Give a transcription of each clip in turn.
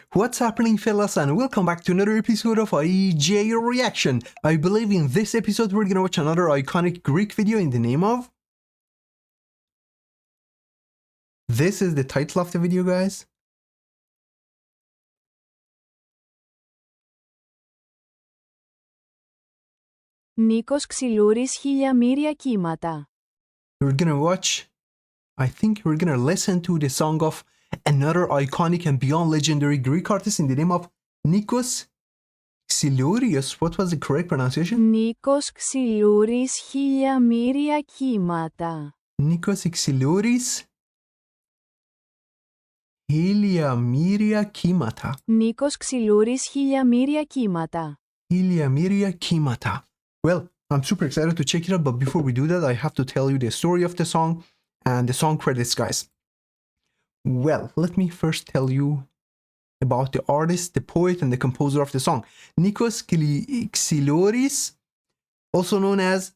What's happening, fellas, and welcome back to another episode of IJayReaction. I believe in this episode we're gonna watch another iconic Greek video in the name of... This is the title of the video, guys. Nikos Xilouris Xilia Miria Kimmata. We're gonna watch... I think we're gonna listen to the song of another iconic and beyond legendary Greek artist in the name of Nikos Xilouris. What was the correct pronunciation? Nikos Xilouris Xilia Miria Kimmata. Nikos Xilouris Xilia Miria Kimmata. Nikos Xilouris Xilia Miria Kimmata. Xilia Miria Kimmata. Well, I'm super excited to check it out, but before we do that, I have to tell you the story of the song and the song credits, guys. Well, let me first tell you about the artist, the poet, and the composer of the song. Nikos Xilouris, also known as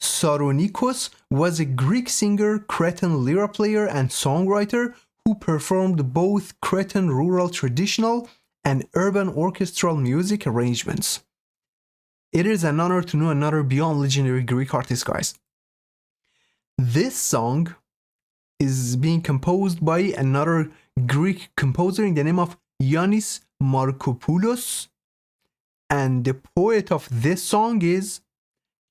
Saronikos, was a Greek singer, Cretan lyra player, and songwriter who performed both Cretan rural traditional and urban orchestral music arrangements. It is an honor to know another beyond legendary Greek artist, guys. This song is being composed by another Greek composer in the name of Yannis Markopoulos, and the poet of this song is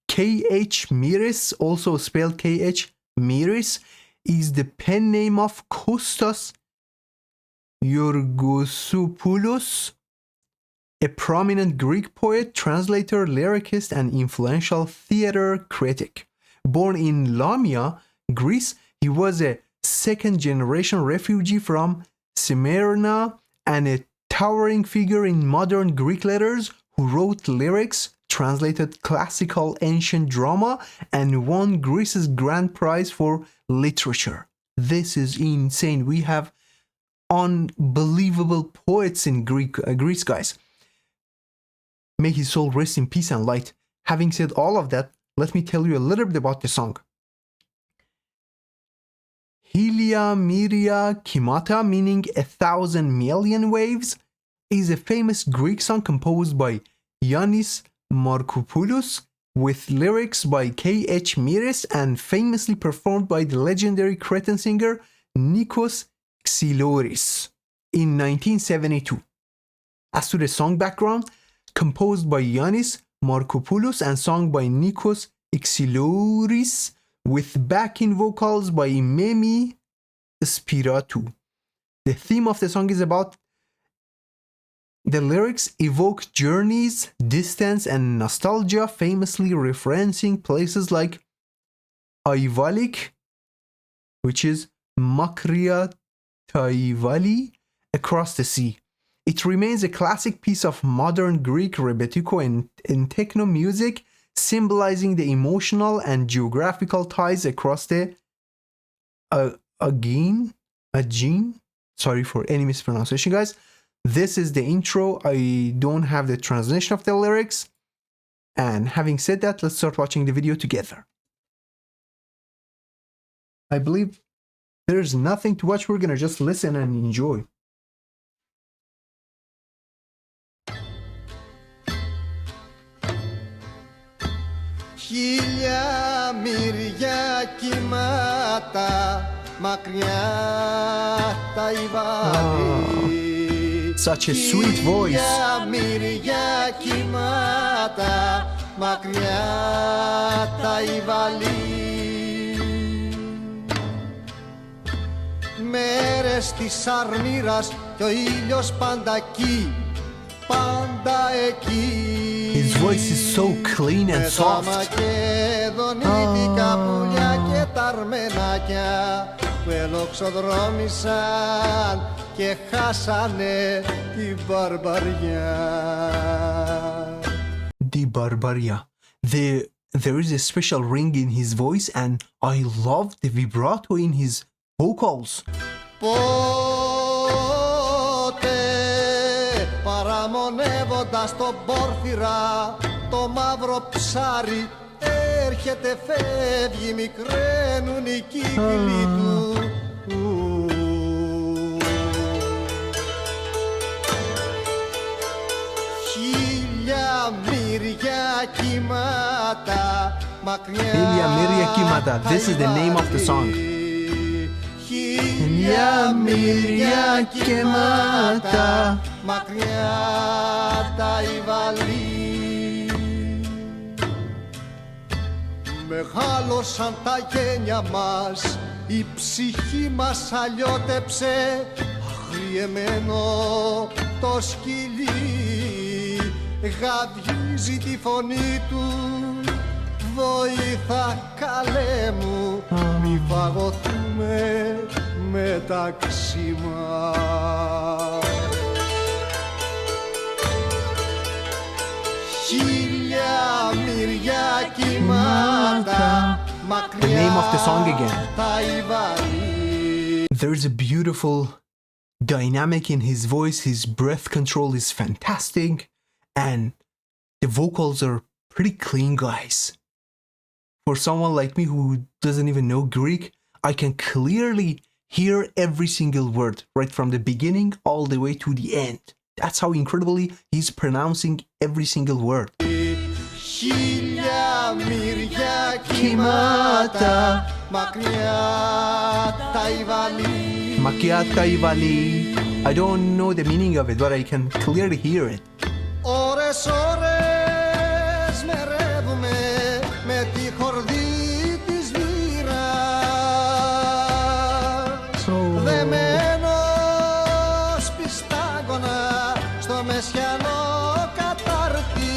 K.H. Miris, also spelled K.H. Miris, is the pen name of Kostas Georgosopoulos, a prominent Greek poet, translator, lyricist, and influential theater critic. Born in Lamia, Greece, he was a second-generation refugee from Smyrna and a towering figure in modern Greek letters who wrote lyrics, translated classical ancient drama, and won Greece's grand prize for literature. This is insane. We have unbelievable poets in Greece, guys. May his soul rest in peace and light. Having said all of that, let me tell you a little bit about the song. Xilia Miria Kimmata, meaning 1,000 million waves, is a famous Greek song composed by Yannis Markopoulos with lyrics by K.H. Miris and famously performed by the legendary Cretan singer Nikos Xilouris in 1972. As to the song background, composed by Yannis Markopoulos and sung by Nikos Xilouris, with backing vocals by Memi Spiratou. The theme of the song is about the lyrics evoke journeys, distance, and nostalgia, famously referencing places like Ayvalik, which is Makria Taivali, across the sea. It remains a classic piece of modern Greek rebetiko and techno music, symbolizing the emotional and geographical ties across the Aegean. Sorry for any mispronunciation, guys. This is the intro. I don't have the translation of the lyrics. And having said that, let's start watching the video together. I believe there's nothing to watch. We're gonna just listen and enjoy. Χίλια μυριά κύματα μακριά τα Ιβάλι. Such a sweet voice. Χίλια μυριά κύματα μακριά τα Ιβάλι. Μέρες της αρμύρας κι ο ήλιος πάντα εκεί, πάντα εκεί. His voice is so clean and soft. Μακεδονίτικα πουλιά και τα αρμενάκια που ελοξοδρόμησαν και χάσανε την μπαρμπαριά. The barbaria. There is a special ring in his voice, and I love the vibrato in his vocals. Παραμονεύοντας τον πόρφυρα το μαύρο ψάρι έρχεται φεύγει μικραίνουν οι κύκλοι του Kimmata, Xilia Miria Kimmata. This is the name of the song. Xilia Miria Kimmata, μακριά τα Ιβαλή. Μεγάλωσαν τα γένια μας, η ψυχή μας αλλιώτεψε, αγριεμένο το σκυλί, γαβγίζει τη φωνή του, βοήθα καλέ μου, μη φαγωθούμε μεταξύ μας. Xilia Miria Kimmata, The name of the song again. τα Ιβαλή. There's a beautiful dynamic in his voice. His breath control is fantastic, and the vocals are pretty clean, guys. For someone like me who doesn't even know Greek, I can clearly hear every single word right from the beginning all the way to the end. That's how incredibly he's pronouncing every single word. Xilia Miria Kimmata, μακριά τα Ιβαλή. Macchiata Ivali. I don't know the meaning of it, but I can clearly hear it. Ώρες, ώρες μερεύουμε με τη χορδή της λύρας. Δεμένος πιστάγωνα στο μεσιανό κατάρτι,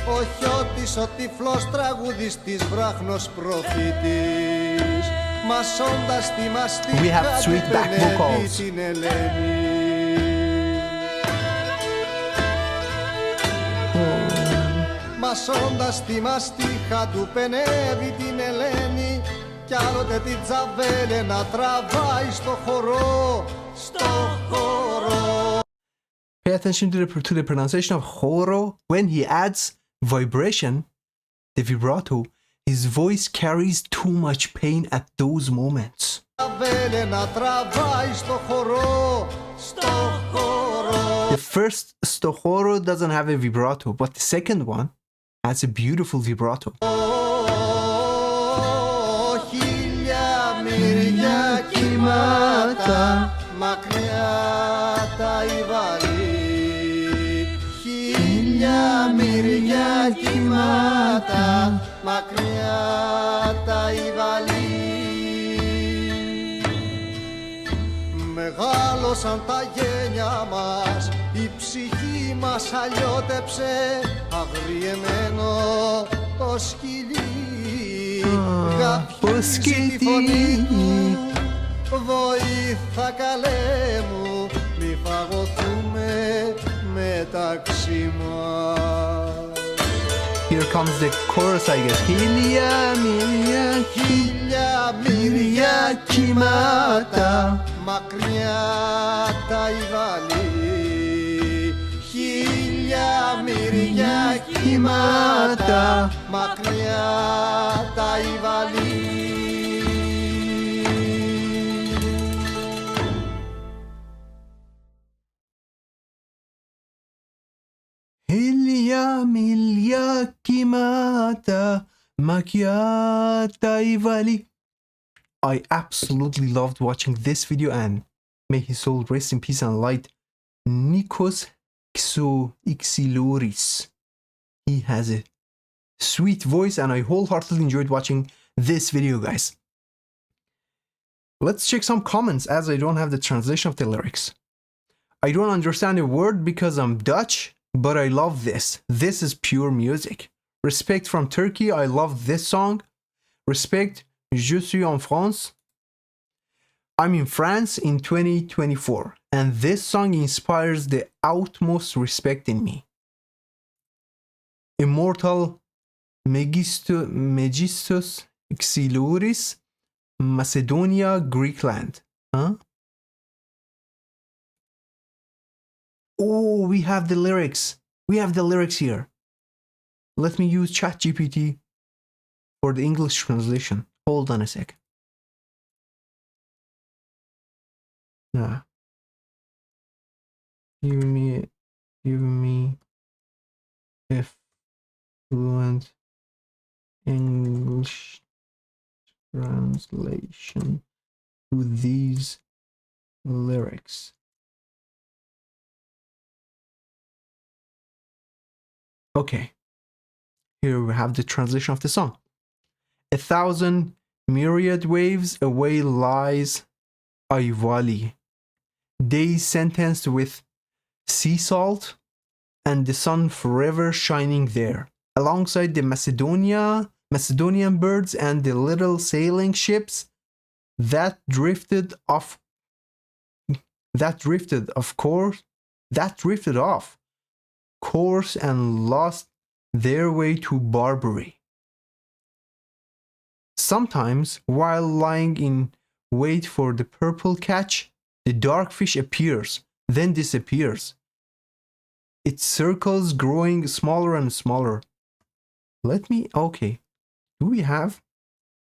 ο Χιώτης ο τυφλός τραγουδιστής βράχνος προφήτης, μασώντας τη μαστίχα του πενεύει την Ελένη. Μασώντας τη μαστίχα του πενεύει την Ελένη, κι άλλοτε την τζαβέλε να τραβάει στο χορό, στο χορό. Pay attention to the pronunciation of choro. When he adds vibration, the vibrato, his voice carries too much pain at those moments. Τζαβέλε να τραβάει στο χορό, στο χορό. The first stochoro doesn't have a vibrato, but the second one has a beautiful vibrato. Xilia Miria Kimmata, μακριά τα Ιβαλή. Xilia Miria Kimmata, μακριά τα Ιβαλή. Μεγάλωσαν τα γένια μας, η ψυχή μας αλλιώτεψε, αγριεμένο το σκυλί, γαφγίζει τη φωνή του, βοήθα καλέ μου, μη φαγωθούμε μεταξύ μας. Here comes the chorus, I guess. Xilia Miria Xilia Miria Kimmata, μακριά τα Ιβαλή. Xilia Miria Kimmata, μακριά τα Ιβαλή. Xilia Miria Kimmata, macchiata Ivali. I absolutely loved watching this video, and may his soul rest in peace and light. Nikos Xilouris. He has a sweet voice, and I wholeheartedly enjoyed watching this video, guys. Let's check some comments, as I don't have the translation of the lyrics. I don't understand a word because I'm Dutch, but I love this. This is pure music. Respect from Turkey. I love this song. Respect. Je suis en France. I'm in France in 2024, and this song inspires the utmost respect in me. Immortal Megistos Xilouris, Macedonia, Greekland. Huh? Oh, we have the lyrics. We have the lyrics here. Let me use ChatGPT for the English translation. Hold on a second. Yeah. Give me if fluent English translation to these lyrics. Okay, here we have the translation of the song. 1,000 myriad waves away lies Ayvali, days sentenced with sea salt, and the sun forever shining there, alongside the Macedonian birds and the little sailing ships that drifted off course and lost their way to Barbary. Sometimes, while lying in wait for the purple catch, the dark fish appears, then disappears. It circles, growing smaller and smaller. Okay. Do we have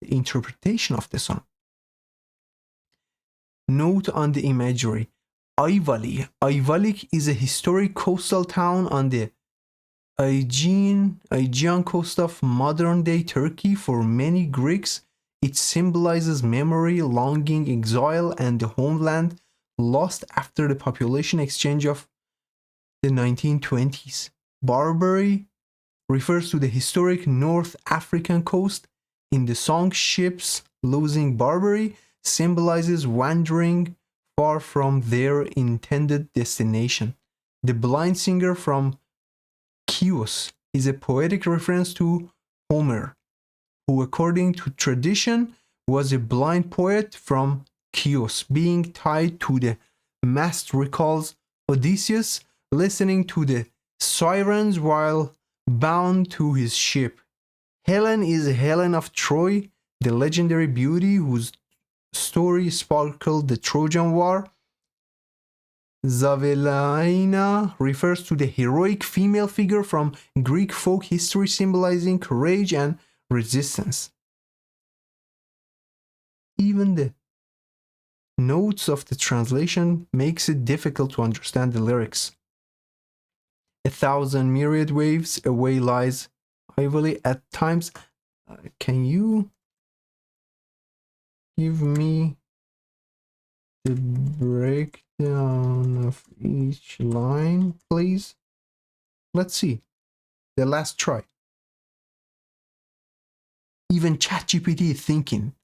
the interpretation of the song? Note on the imagery. Ayvali is a historic coastal town on the Aegean coast of modern-day Turkey. For many Greeks, it symbolizes memory, longing, exile, and the homeland lost after the population exchange of the 1920s. Barbary refers to the historic North African coast. In the song, ships losing Barbary symbolizes wandering far from their intended destination. The blind singer from Chios is a poetic reference to Homer, who according to tradition was a blind poet from Chios. Being tied to the mast recalls Odysseus listening to the sirens while bound to his ship. Helen is Helen of Troy, the legendary beauty whose story sparkled the Trojan War. Zavelaina refers to the heroic female figure from Greek folk history symbolizing courage and resistance. Even the notes of the translation makes it difficult to understand the lyrics. 1,000 myriad waves away lies Ayvali at times. Can you give me the breakdown of each line, please? Let's see. The last try. Even ChatGPT is thinking.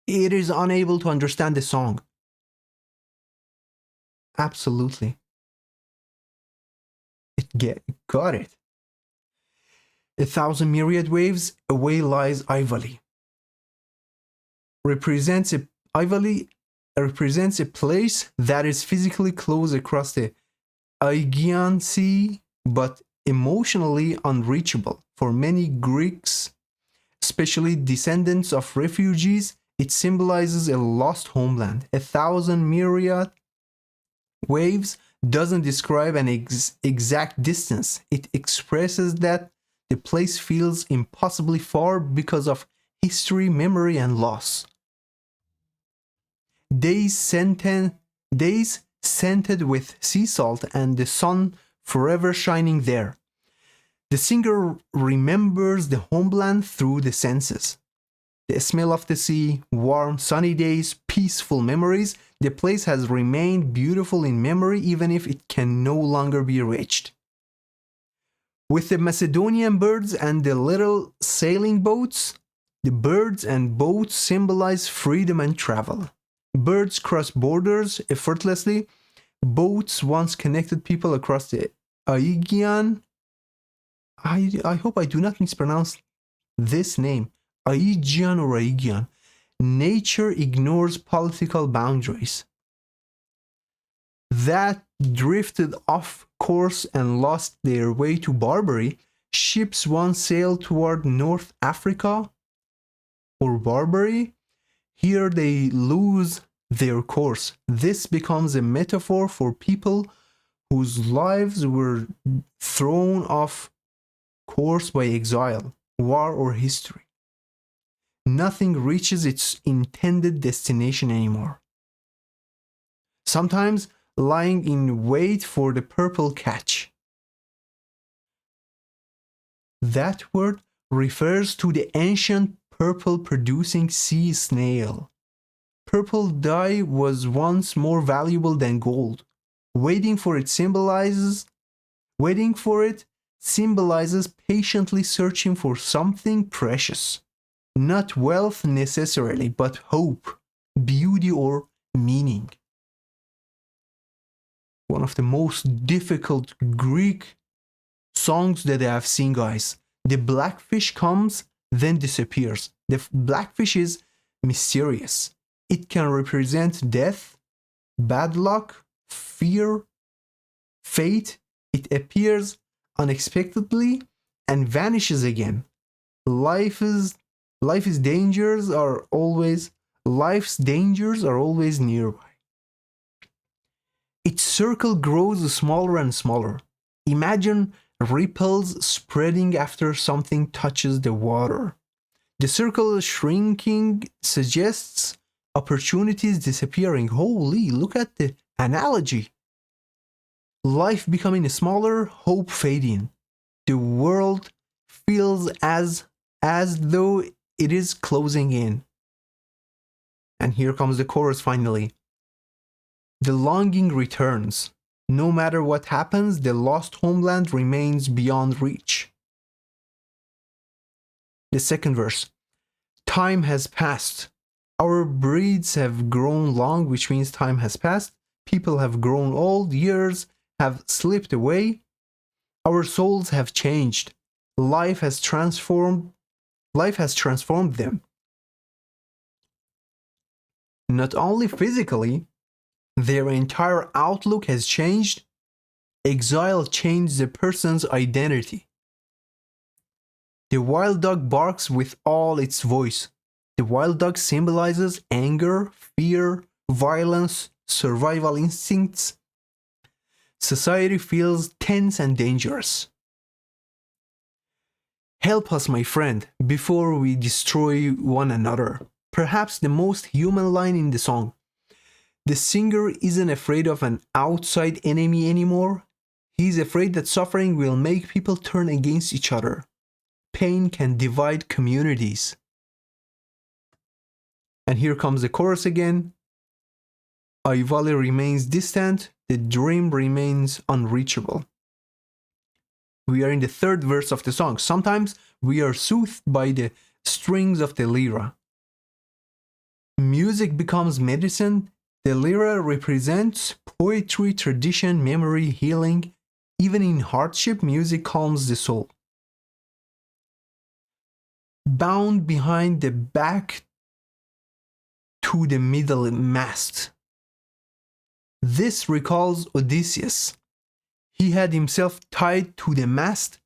It is unable to understand the song. Absolutely. It got it. 1,000 myriad waves away lies Ayvali. Ayvali represents a place that is physically close across the Aegean Sea, but emotionally unreachable. For many Greeks, especially descendants of refugees, it symbolizes a lost homeland. 1,000 myriad waves doesn't describe an exact distance. It expresses that the place feels impossibly far because of history, memory, and loss. Days scented with sea salt and the sun forever shining there. The singer remembers the homeland through the senses. The smell of the sea, warm, sunny days, peaceful memories. The place has remained beautiful in memory even if it can no longer be reached. With the Macedonian birds and the little sailing boats, the birds and boats symbolize freedom and travel. Birds cross borders effortlessly. Boats once connected people across the Aegean. I hope I do not mispronounce this name. Aegean or Aegean. Nature ignores political boundaries. That drifted off course and lost their way to Barbary. Ships once sailed toward North Africa or Barbary. Here they lose their course. This becomes a metaphor for people whose lives were thrown off course by exile, war, or history. Nothing reaches its intended destination anymore. Sometimes lying in wait for the purple catch. That word refers to the ancient purple-producing sea snail. Purple dye was once more valuable than gold. Waiting for it symbolizes patiently searching for something precious. Not wealth necessarily, but hope, beauty, or meaning. One of the most difficult Greek songs that I have seen, guys. The blackfish comes, then disappears. The blackfish is mysterious. It can represent death, bad luck, fear, fate. It appears unexpectedly and vanishes again. Life's dangers are always nearby. Its circle grows smaller and smaller. Imagine ripples spreading after something touches the water. The circle shrinking suggests opportunities disappearing. Holy, look at the analogy. Life becoming smaller, hope fading. The world feels as though it is closing in. And here comes the chorus finally. The longing returns. No matter what happens, the lost homeland remains beyond reach. The second verse. Time has passed. Our breeds have grown long, which means time has passed. People have grown old. Years have slipped away. Our souls have changed. Life has transformed them. Not only physically, their entire outlook has changed. Exile changed the person's identity. The wild dog barks with all its voice. The wild dog symbolizes anger, fear, violence, survival instincts. Society feels tense and dangerous. Help us, my friend, before we destroy one another. Perhaps the most human line in the song. The singer isn't afraid of an outside enemy anymore. He's afraid that suffering will make people turn against each other. Pain can divide communities. And here comes the chorus again. Ayvali remains distant, the dream remains unreachable. We are in the third verse of the song. Sometimes we are soothed by the strings of the lyra. Music becomes medicine. The lyra represents poetry, tradition, memory, healing. Even in hardship, music calms the soul. Bound behind the back to the middle mast. This recalls Odysseus. He had himself tied to the mast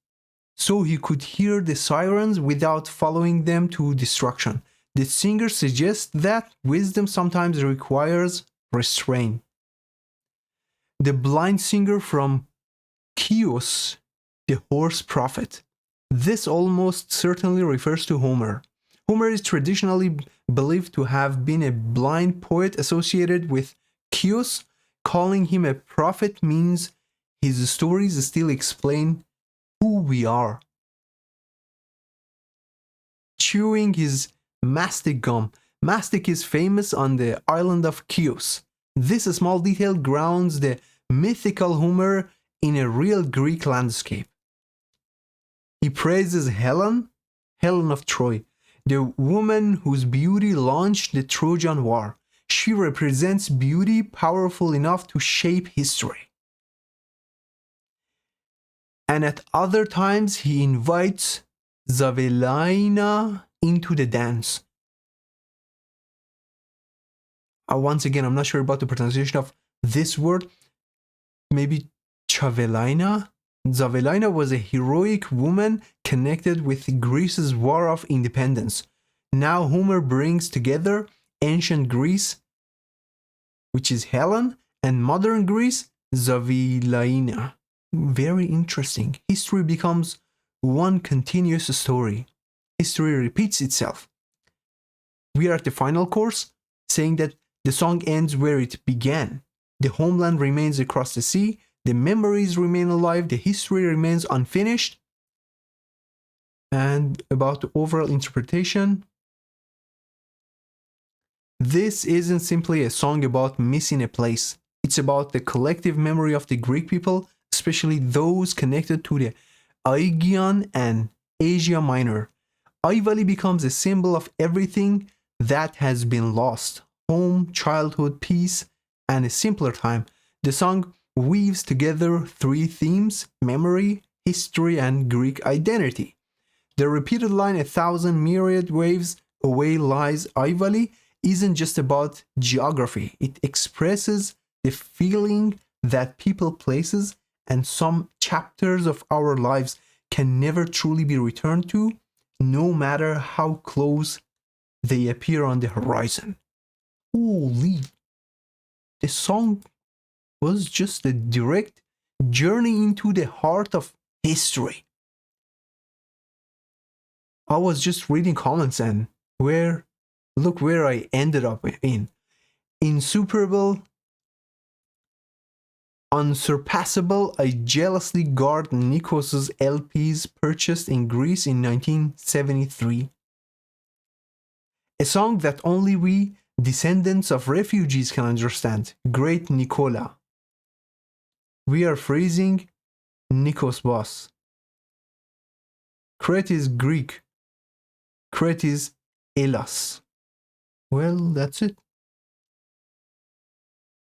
so he could hear the sirens without following them to destruction. The singer suggests that wisdom sometimes requires restraint. The blind singer from Chios, the horse prophet. This almost certainly refers to Homer. Homer is traditionally believed to have been a blind poet associated with Chios. Calling him a prophet means his stories still explain who we are. Chewing his mastic gum. Mastic is famous on the island of Chios. This small detail grounds the mythical Homer in a real Greek landscape. He praises Helen of Troy, the woman whose beauty launched the Trojan War. She represents beauty powerful enough to shape history. And at other times, he invites Zavelaina into the dance. Once again, I'm not sure about the pronunciation of this word. Maybe Chavelaina? Zavelaina was a heroic woman connected with Greece's War of Independence. Now Homer brings together ancient Greece, which is Helen, and modern Greece, Zavelaina. Very interesting. History becomes one continuous story. History repeats itself. We are at the final chorus, saying that the song ends where it began. The homeland remains across the sea, the memories remain alive, the history remains unfinished. And about the overall interpretation, this isn't simply a song about missing a place. It's about the collective memory of the Greek people, especially those connected to the Aegean and Asia Minor. Ai Valley becomes a symbol of everything that has been lost: home, childhood, peace, and a simpler time. The song weaves together three themes: memory, history, and Greek identity. The repeated line, "A thousand myriad waves away lies Ai Valley," isn't just about geography. It expresses the feeling that people, places, and some chapters of our lives can never truly be returned to, no matter how close they appear on the horizon. Holy! The song was just a direct journey into the heart of history. I was just reading comments and look where I ended up in. Insuperable, unsurpassable, I jealously guard Nikos' LPs purchased in Greece in 1973. A song that only we, descendants of refugees, can understand. Great Nikola. We are freezing, Nikos boss. Crete is Greek. Crete is Elas. Well, that's it.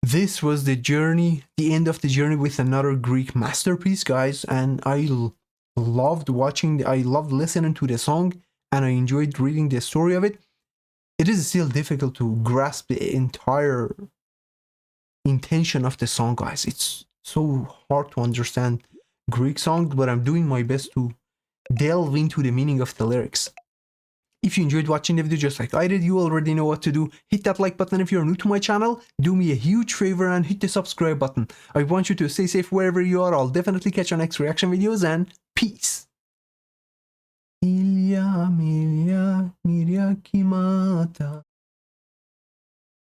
This was the journey, the end of the journey with another Greek masterpiece, guys, and I loved listening to the song, and I enjoyed reading the story of it. It is still difficult to grasp the entire intention of the song, guys. It's so hard to understand Greek songs, but I'm doing my best to delve into the meaning of the lyrics. If you enjoyed watching the video just like I did, you already know what to do. Hit that like button if you're new to my channel. Do me a huge favor and hit the subscribe button. I want you to stay safe wherever you are. I'll definitely catch you on next reaction videos, and peace. Xilia Miria Kimmata.